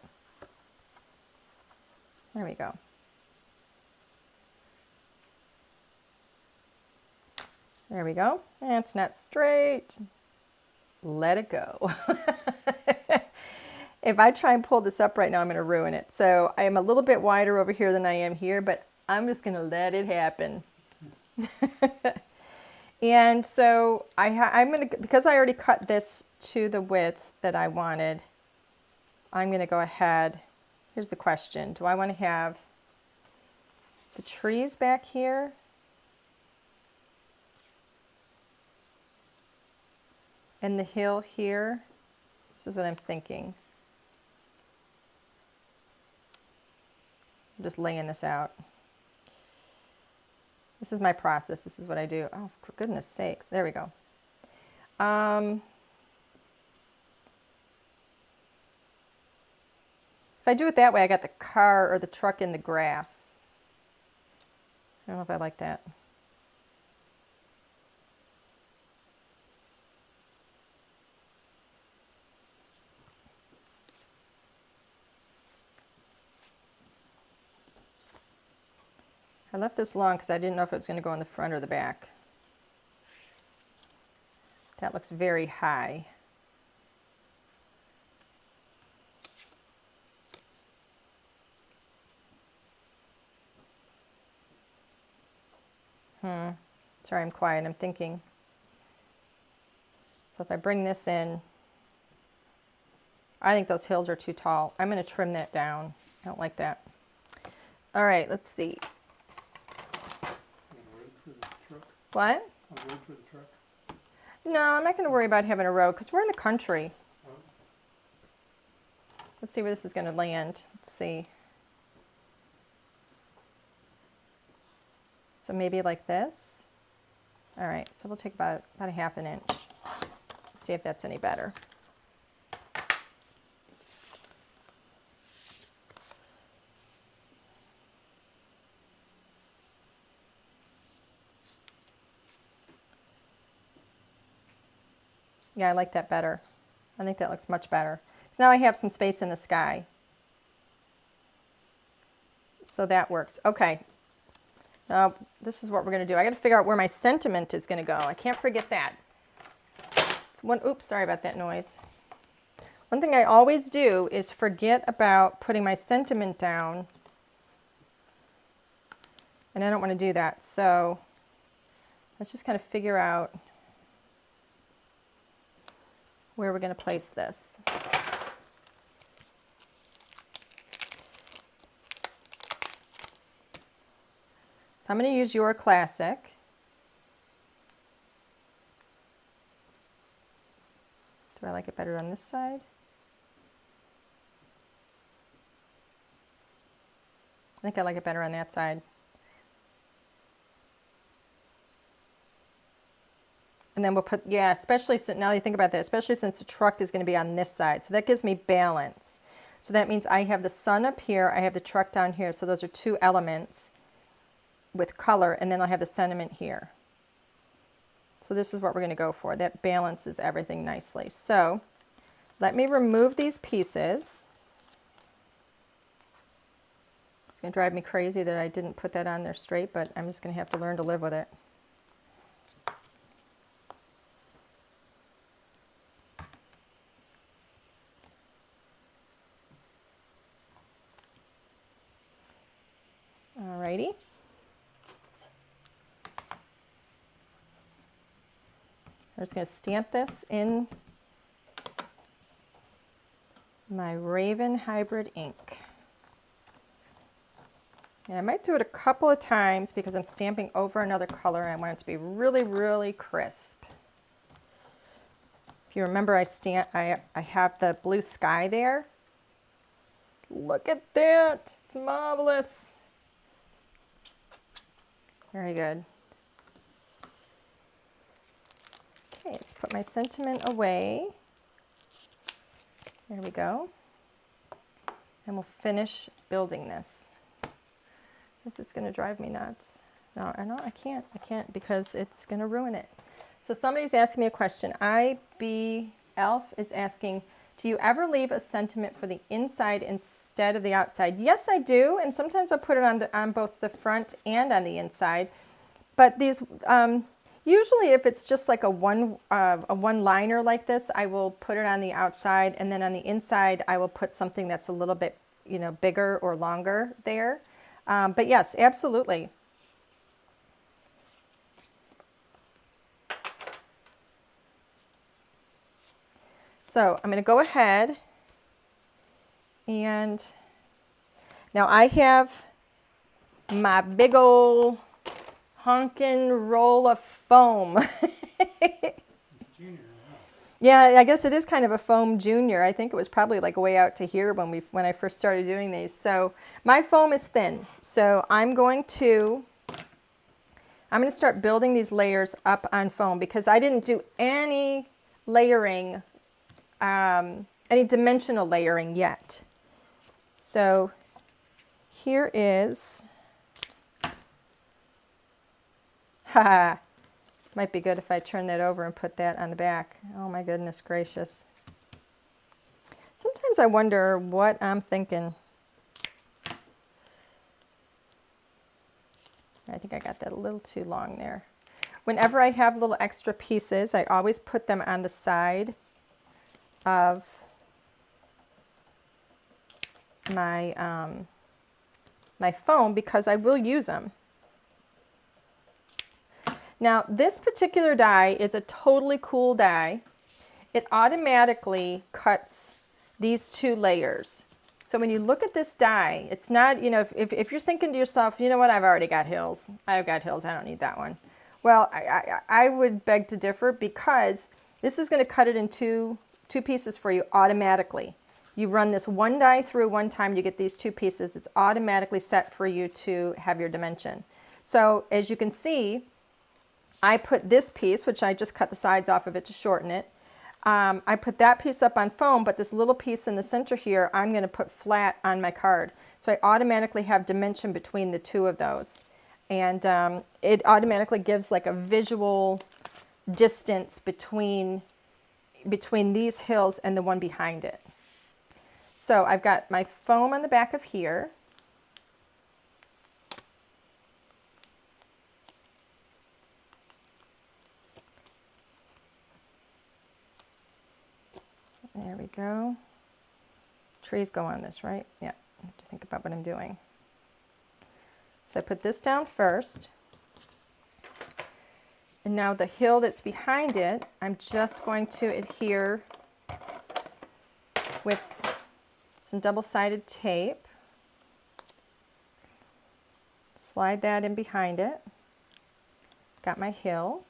There we go. There we go. It's not straight. Let it go. If I try and pull this up right now, I'm going to ruin it. So I am a little bit wider over here than I am here, but I'm just going to let it happen. And so I'm going to, because I already cut this to the width that I wanted, I'm going to go ahead. Here's the question. Do I want to have the trees back here? And the hill here? This is what I'm thinking. I'm just laying this out. This is my process. This is what I do. Oh, for goodness sakes. There we go. If I do it that way, I got the car or the truck in the grass. I don't know if I like that. I left this long because I didn't know if it was going to go in the front or the back. That looks very high. Sorry, I'm quiet. I'm thinking. So if I bring this in, I think those hills are too tall. I'm going to trim that down. I don't like that. All right, let's see. For the truck. What? A road for the truck. No, I'm not going to worry about having a road because we're in the country. Oh. Let's see where this is going to land. Let's see. So maybe like this. All right, so we'll take about a half an inch. Let's see if that's any better. Yeah, I like that better. I think that looks much better. So now I have some space in the sky. So that works. Okay. Now this is what we're going to do. I got to figure out where my sentiment is going to go. I can't forget that. It's one, oops, sorry about that noise. One thing I always do is forget about putting my sentiment down. And I don't want to do that. So let's just kind of figure out where we're going to place this. So I'm going to use your classic. Do I like it better on this side? I think I like it better on that side. And then we'll put, yeah, especially since, now you think about that, especially since the truck is going to be on this side. So that gives me balance. So that means I have the sun up here, I have the truck down here. So those are two elements with color, and then I'll have the sentiment here. So this is what we're going to go for. That balances everything nicely. So let me remove these pieces. It's going to drive me crazy that I didn't put that on there straight, but I'm just going to have to learn to live with it. Alrighty. I'm just going to stamp this in my Raven Hybrid ink. And I might do it a couple of times because I'm stamping over another color and I want it to be really, really crisp. If you remember, I have the blue sky there. Look at that, it's marvelous. Very good. Okay, let's put my sentiment away. There we go. And we'll finish building this. This is going to drive me nuts. No, I can't because it's going to ruin it. So somebody's asking me a question. IB Elf is asking, do you ever leave a sentiment for the inside instead of the outside? Yes, I do, and sometimes I'll put it on both the front and on the inside. But these, usually if it's just like a one-liner like this, I will put it on the outside, and then on the inside, I will put something that's a little bit, you know, bigger or longer there. But yes, absolutely. So I'm going to go ahead and now I have my big old honkin' roll of foam. Junior. Yeah, I guess it is kind of a foam junior. I think it was probably like way out to here when I first started doing these. So my foam is thin. So I'm going to start building these layers up on foam because I didn't do any layering, any dimensional layering yet. So here is, haha. Might be good if I turn that over and put that on the back. Oh my goodness gracious. Sometimes I wonder what I'm thinking. I think I got that a little too long there. Whenever I have little extra pieces, I always put them on the side of my, my foam because I will use them. Now, this particular die is a totally cool die. It automatically cuts these two layers. So when you look at this die, it's not, you know, if you're thinking to yourself, you know what, I've already got hills. I've got hills, I don't need that one. Well, I would beg to differ because this is going to cut it in two pieces for you automatically. You run this one die through one time, you get these two pieces. It's automatically set for you to have your dimension. So as you can see, I put this piece, which I just cut the sides off of it to shorten it. I put that piece up on foam, but this little piece in the center here, I'm going to put flat on my card. So I automatically have dimension between the two of those. And it automatically gives like a visual distance between these hills and the one behind it. So I've got my foam on the back of here. There we go. Trees go on this, right? Yeah, I have to think about what I'm doing. So I put this down first. And now the hill that's behind it, I'm just going to adhere with some double-sided tape. Slide that in behind it. Got my hill.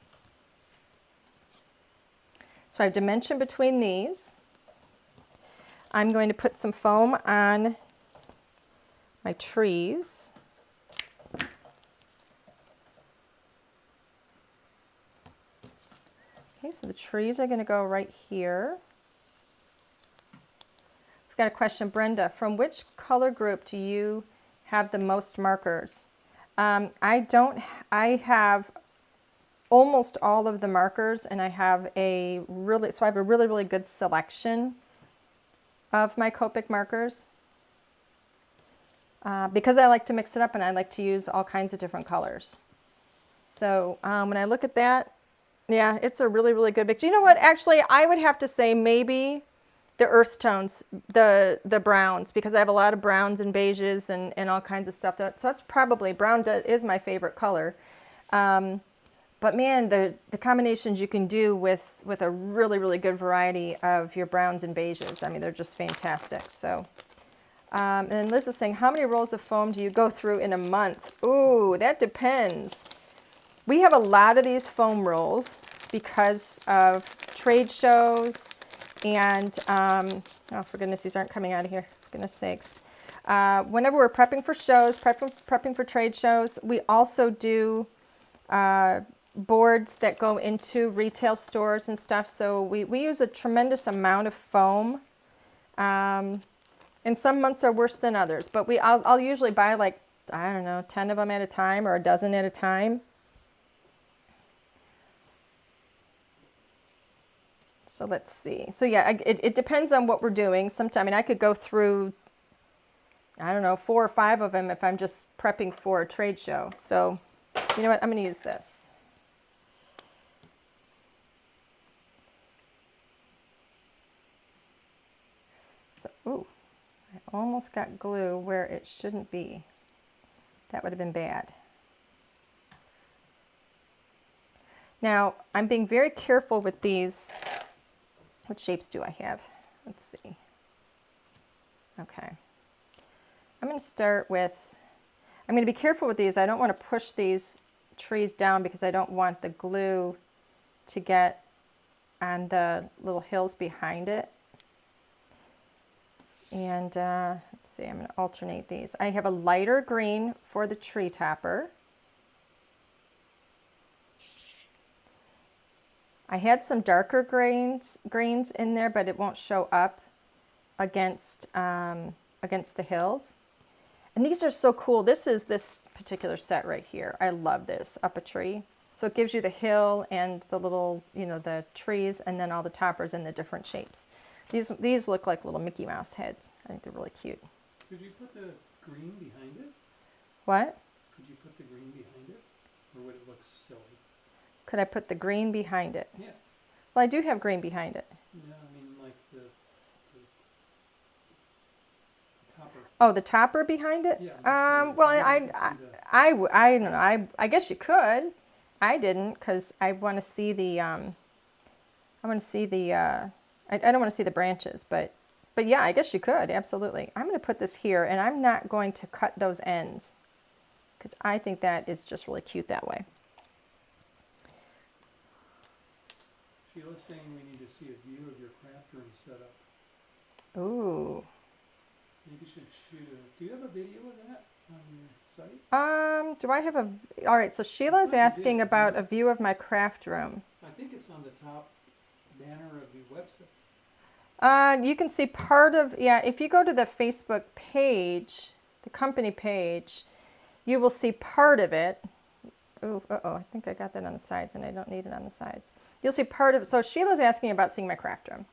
So I have dimension between these. I'm going to put some foam on my trees. Okay, so the trees are going to go right here. We've got a question, Brenda, from which color group do you have the most markers? I have almost all of the markers, and I have a really good selection of my Copic markers because I like to mix it up and I like to use all kinds of different colors. So when I look at that, yeah, it's a really good mix. You know what? Actually, I would have to say maybe the earth tones, the browns, because I have a lot of browns and beiges and all kinds of stuff. So that's probably brown is my favorite color. But But man, the combinations you can do with a really, really good variety of your browns and beiges, I mean, they're just fantastic. So, and Liz is saying, how many rolls of foam do you go through in a month? Ooh, that depends. We have a lot of these foam rolls because of trade shows and, oh, for goodness, these aren't coming out of here, for goodness sakes. Whenever we're prepping for shows, prepping for trade shows, we also do boards that go into retail stores and stuff. So we use a tremendous amount of foam. And some months are worse than others, but I'll usually buy like, I don't know, 10 of them at a time or a dozen at a time. So let's see. So yeah, it depends on what we're doing. Sometimes, I mean, I could go through, I don't know, 4 or 5 of them if I'm just prepping for a trade show. So you know what, I'm going to use this. So, ooh, I almost got glue where it shouldn't be. That would have been bad. Now, I'm being very careful with these. What shapes do I have? Let's see. Okay. I'm going to start with, I'm going to be careful with these. I don't want to push these trees down because I don't want the glue to get on the little hills behind it. And let's see, I'm going to alternate these. I have a lighter green for the tree topper. I had some darker greens in there, but it won't show up against against the hills. And these are so cool. This is this particular set right here. I love this, up a tree. So it gives you the hill and the little, you know, the trees, and then all the toppers in the different shapes. These look like little Mickey Mouse heads. I think they're really cute. Could you put the green behind it? What? Could you put the green behind it? Or would it look silly? Could I put the green behind it? Yeah. Well, I do have green behind it. Yeah, I mean like the topper. Oh, the topper behind it? Yeah. Well, I don't know. I guess you could. I didn't because I want to see the I don't want to see the branches, but yeah, I guess you could, absolutely. I'm going to put this here, and I'm not going to cut those ends because I think that is just really cute that way. Sheila's saying we need to see a view of your craft room setup. Ooh. Maybe you should shoot a, do you have a video of that on your site? Do I have a, all right, so Sheila's asking about a view of my craft room. I think it's on the top banner of the website. You can see part of, yeah, if you go to the Facebook page, the company page, you will see part of it. Ooh, uh-oh, I think I got that on the sides and I don't need it on the sides. You'll see part of it. So Sheila's asking about seeing my craft room,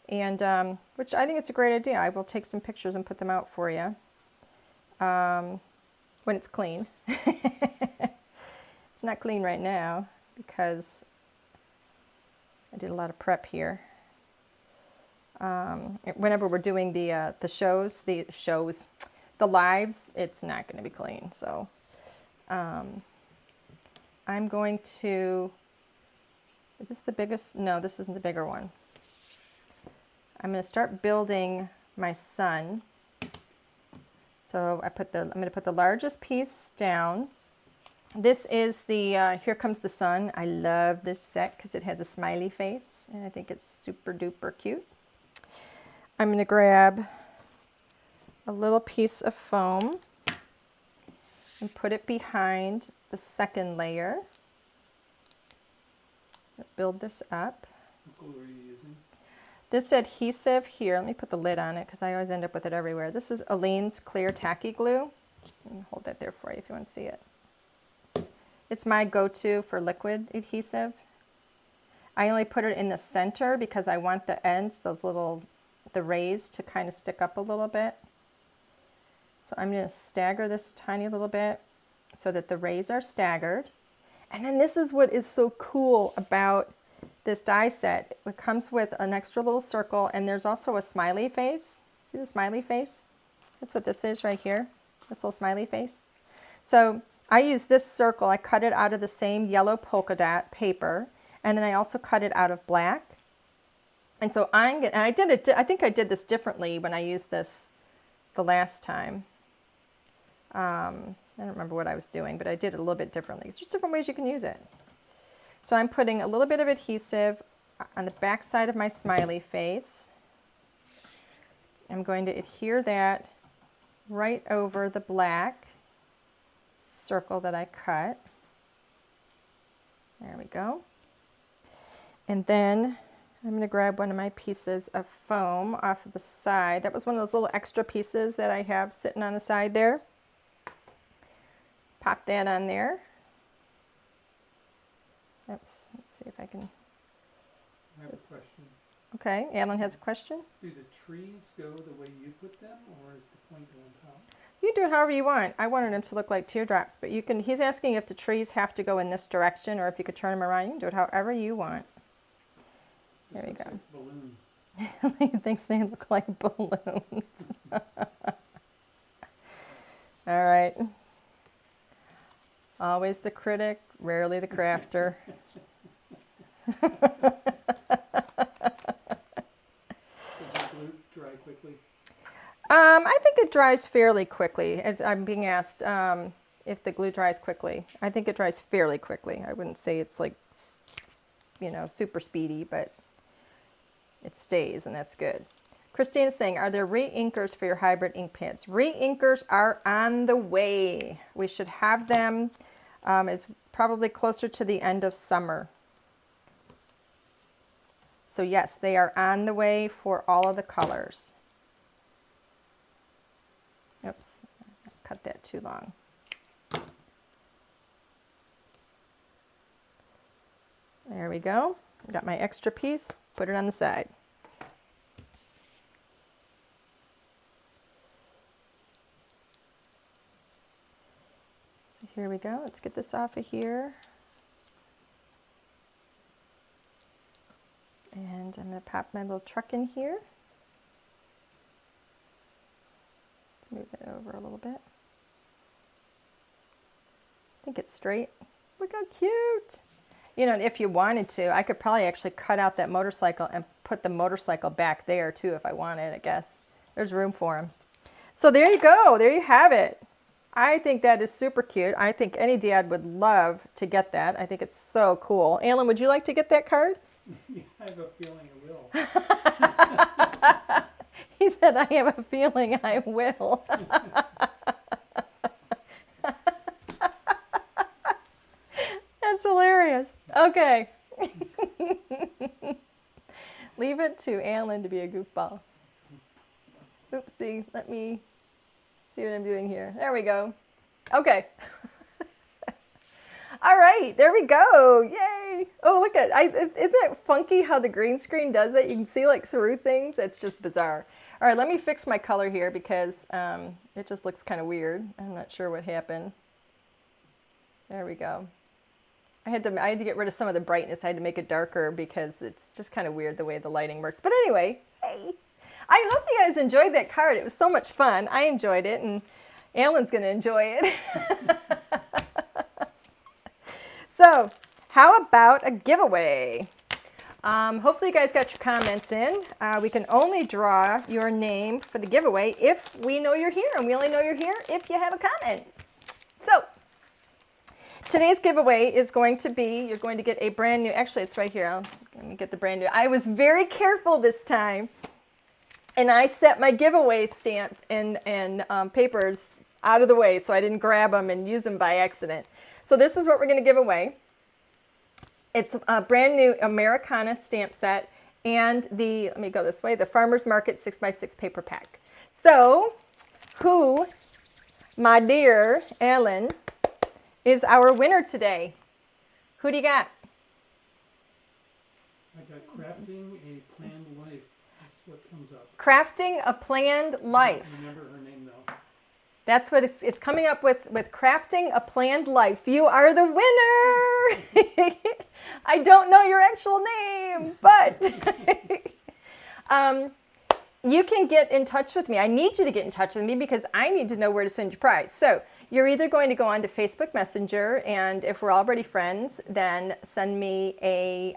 and which I think it's a great idea. I will take some pictures and put them out for you when it's clean. It's not clean right now because I did a lot of prep here. Whenever we're doing the shows, the lives, it's not going to be clean. So I'm going to, is this the biggest? No, this isn't the bigger one. I'm going to start building my sun. So I'm going to put the largest piece down. This is the Here Comes the Sun. I love this set because it has a smiley face, and I think it's super duper cute. I'm going to grab a little piece of foam and put it behind the second layer. Build this up. What glue are you using? This adhesive here, let me put the lid on it because I always end up with it everywhere. This is Aleene's Clear Tacky Glue. Let me hold that there for you if you want to see it. It's my go-to for liquid adhesive. I only put it in the center because I want the ends, the rays, to kind of stick up a little bit. So I'm going to stagger this a tiny little bit so that the rays are staggered. And then this is what is so cool about this die set. It comes with an extra little circle, and there's also a smiley face. See the smiley face? That's what this is right here, this little smiley face. So I use this circle. I cut it out of the same yellow polka dot paper, and then I also cut it out of black. And so and I did it. I think I did this differently when I used this the last time. I don't remember what I was doing, but I did it a little bit differently. There's just different ways you can use it. So I'm putting a little bit of adhesive on the back side of my smiley face. I'm going to adhere that right over the black circle that I cut. There we go. And then I'm going to grab one of my pieces of foam off of the side. That was one of those little extra pieces that I have sitting on the side there. Pop that on there. Oops, let's see if I can. I have a question. Okay, Alan has a question. Do the trees go the way you put them, or is the point on top? You do it however you want. I wanted them to look like teardrops, but you can. He's asking if the trees have to go in this direction, or if you could turn them around. You can do it however you want. There we go. Like balloon. He thinks they look like balloons. All right. Always the critic, rarely the crafter. Does the glue dry quickly? I think it dries fairly quickly. I'm being asked if the glue dries quickly. I think it dries fairly quickly. I wouldn't say it's like, super speedy, but it stays, and that's good. Christina's saying, are there re-inkers for your hybrid ink pads? Re-inkers are on the way. We should have them. It's probably closer to the end of summer. So yes, they are on the way for all of the colors. Oops, I cut that too long. There we go. Got my extra piece, put it on the side. So here we go. Let's get this off of here. And I'm going to pop my little truck in here. Let's move that over a little bit. I think it's straight. Look how cute. You know, if you wanted to, I could probably actually cut out that motorcycle and put the motorcycle back there too if I wanted, I guess. There's room for them. So there you go. There you have it. I think that is super cute. I think any dad would love to get that. I think it's so cool. Alan, would you like to get that card? Yeah, I have a feeling I will. He said, I have a feeling I will. That's hilarious. Okay. Leave it to Alan to be a goofball. Oopsie, let me see what I'm doing here. There we go. Okay. All right, there we go. Yay. Oh, look at it. Isn't it funky how the green screen does it? You can see like through things. It's just bizarre. All right, let me fix my color here because it just looks kind of weird. I'm not sure what happened. There we go. I had to get rid of some of the brightness. I had to make it darker because it's just kind of weird the way the lighting works. But anyway, hey, I hope you guys enjoyed that card. It was so much fun. I enjoyed it, and Alan's going to enjoy it. So, how about a giveaway? Hopefully you guys got your comments in. We can only draw your name for the giveaway if we know you're here, and we only know you're here if you have a comment. So, today's giveaway is going to be, you're going to get a brand new, actually it's right here, let me get the brand new. I was very careful this time, and I set my giveaway stamp and papers out of the way so I didn't grab them and use them by accident. So this is what we're going to give away. It's a brand new Americana stamp set and the, let me go this way, the Farmer's Market 6x6 paper pack. So, who, my dear Ellen, is our winner today? Who do you got? I got crafting a planned life. That's what comes up. Crafting a planned life. I don't remember her name though. That's what it's coming up with crafting a planned life. You are the winner. I don't know your actual name, but you can get in touch with me. I need you to get in touch with me because I need to know where to send your prize. So You're either going to go onto Facebook Messenger, and if we're already friends, then send me a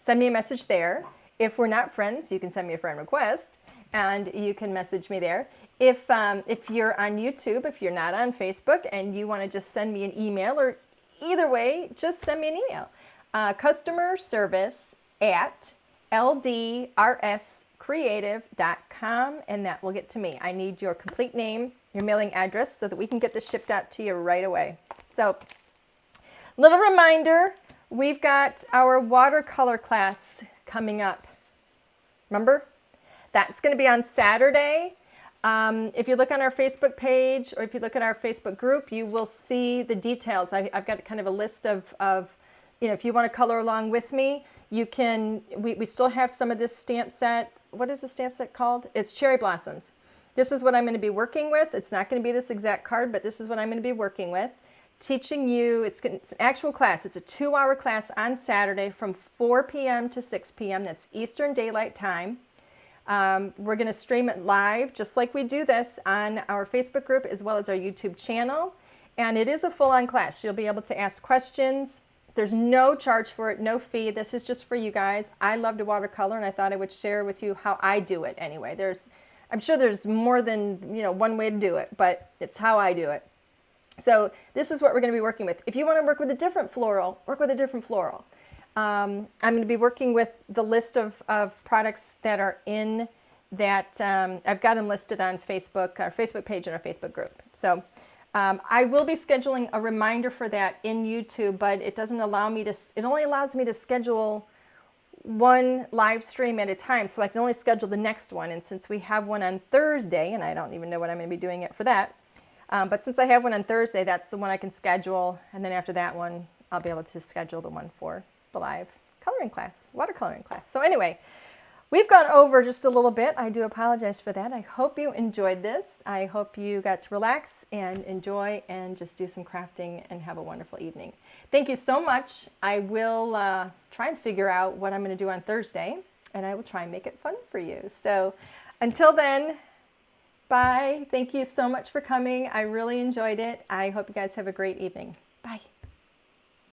message there. If we're not friends, you can send me a friend request, and you can message me there. If you're on YouTube, if you're not on Facebook, and you want to just send me an email, or either way, just send me an email. Customer service at LDRScreative.com, and that will get to me. I need your complete name, your mailing address, so that we can get this shipped out to you right away. So, little reminder, we've got our watercolor class coming up. Remember? That's going to be on Saturday. If you look on our Facebook page, or if you look at our Facebook group, you will see the details. I've got kind of a list of if you want to color along with me, you can. We still have some of this stamp set. What is the stamp set called? It's Cherry Blossoms. This is what I'm going to be working with. It's not going to be this exact card, but this is what I'm going to be working with. Teaching you, it's an actual class. It's a 2-hour class on Saturday from 4 p.m. to 6 p.m. That's Eastern Daylight Time. We're going to stream it live, just like we do this, on our Facebook group as well as our YouTube channel. And it is a full-on class. You'll be able to ask questions. There's no charge for it, no fee. This is just for you guys. I love to watercolor, and I thought I would share with you how I do it anyway. I'm sure there's more than one way to do it, but it's how I do it. So this is what we're going to be working with. If you want to work with a different floral, work with a different floral. I'm going to be working with the list of products that are in that. I've got them listed on Facebook, our Facebook page and our Facebook group. So I will be scheduling a reminder for that in YouTube, but it doesn't allow me to, it only allows me to schedule one live stream at a time. So I can only schedule the next one. And since we have one on Thursday, and I don't even know what I'm going to be doing it for that, but since I have one on Thursday, that's the one I can schedule. And then after that one, I'll be able to schedule the one for the live coloring class, watercoloring class. So anyway, we've gone over just a little bit. I do apologize for that. I hope you enjoyed this. I hope you got to relax and enjoy and just do some crafting and have a wonderful evening. Thank you so much. I will try and figure out what I'm going to do on Thursday, and I will try and make it fun for you. So until then, bye. Thank you so much for coming. I really enjoyed it. I hope you guys have a great evening. Bye.